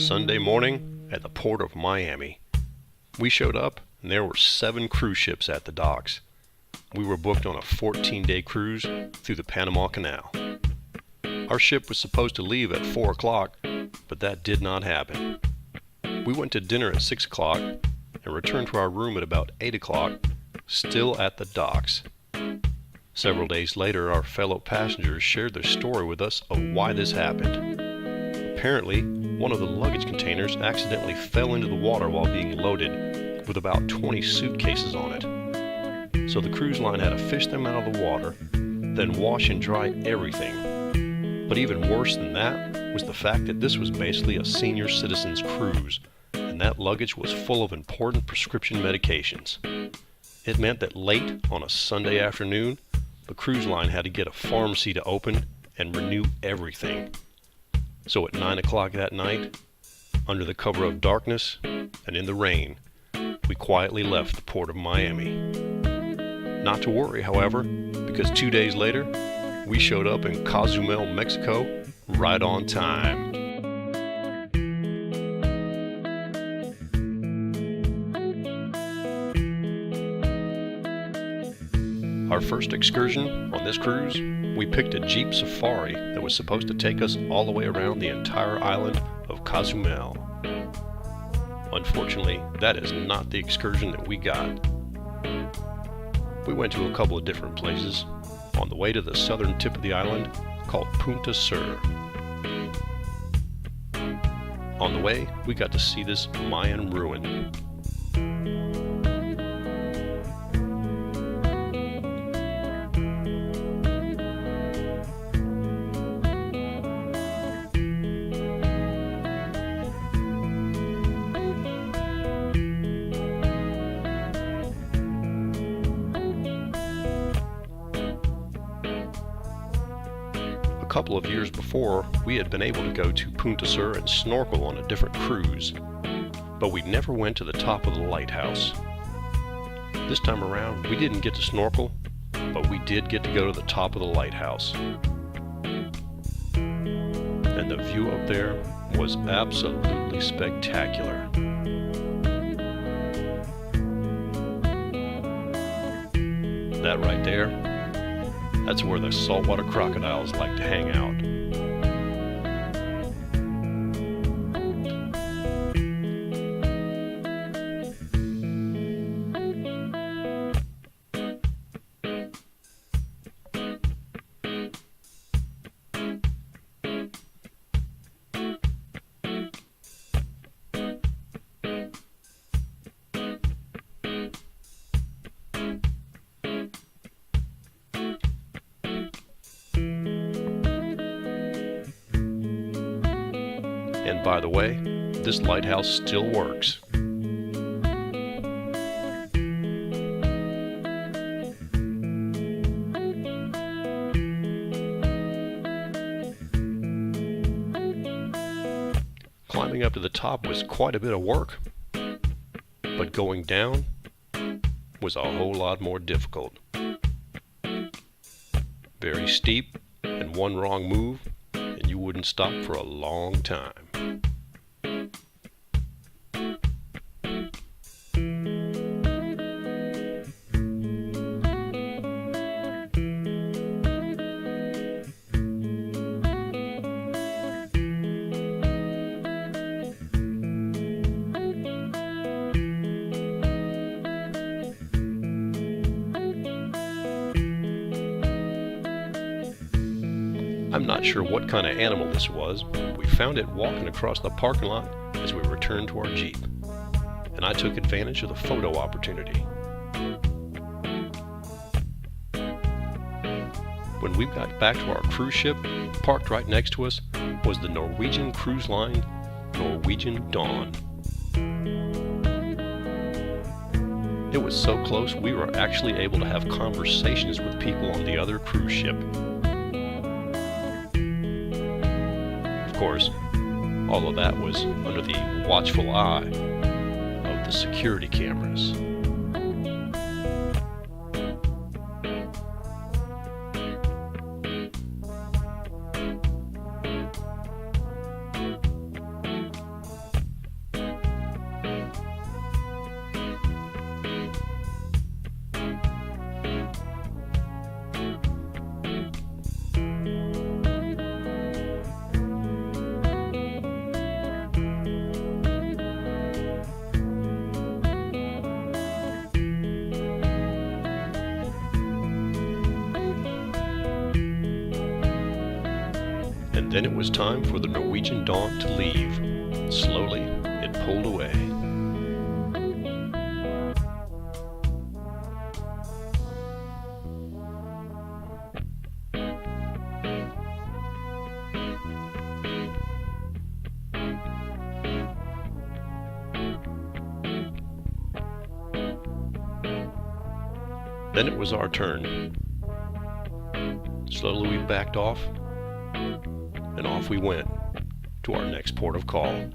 Sunday morning at the port of Miami. We showed up and there were 7 cruise ships at the docks. We were booked on a 14-day cruise through the Panama Canal. Our ship was supposed to leave at 4 o'clock, but that did not happen. We went to dinner at 6 o'clock and returned to our room at about 8 o'clock, still at the docks. Several days later, our fellow passengers shared their story with us of why this happened. Apparently, one of the luggage containers accidentally fell into the water while being loaded, with about 20 suitcases on it. So the cruise line had to fish them out of the water, then wash and dry everything. But even worse than that was the fact that this was basically a senior citizens cruise, and that luggage was full of important prescription medications. It meant that late on a Sunday afternoon, the cruise line had to get a pharmacy to open and renew everything. So at 9 o'clock that night, under the cover of darkness and in the rain, we quietly left the port of Miami. Not to worry, however, because 2 days later, we showed up in Cozumel, Mexico, right on time. Our first excursion on this cruise, we picked a Jeep Safari that was supposed to take us all the way around the entire island of Cozumel. Unfortunately, that is not the excursion that we got. We went to a couple of different places on the way to the southern tip of the island called Punta Sur. On the way, we got to see this Mayan ruin. A couple of years before, we had been able to go to Punta Sur and snorkel on a different cruise, but we never went to the top of the lighthouse. This time around, we didn't get to snorkel, but we did get to go to the top of the lighthouse. And the view up there was absolutely spectacular. That right there, that's where the saltwater crocodiles like to hang out. And by the way, this lighthouse still works. Climbing up to the top was quite a bit of work, but going down was a whole lot more difficult. Very steep, and one wrong move, and you wouldn't stop for a long time. I'm not sure what kind of animal this was. We found it walking across the parking lot as we returned to our Jeep, and I took advantage of the photo opportunity. When we got back to our cruise ship, parked right next to us was the Norwegian Cruise Line Norwegian Dawn. It was so close we were actually able to have conversations with people on the other cruise ship. Of course, all of that was under the watchful eye of the security cameras. Then it was time for the Norwegian Dawn to leave. Slowly, it pulled away. Then it was our turn. Slowly we backed off, and off we went to our next port of call.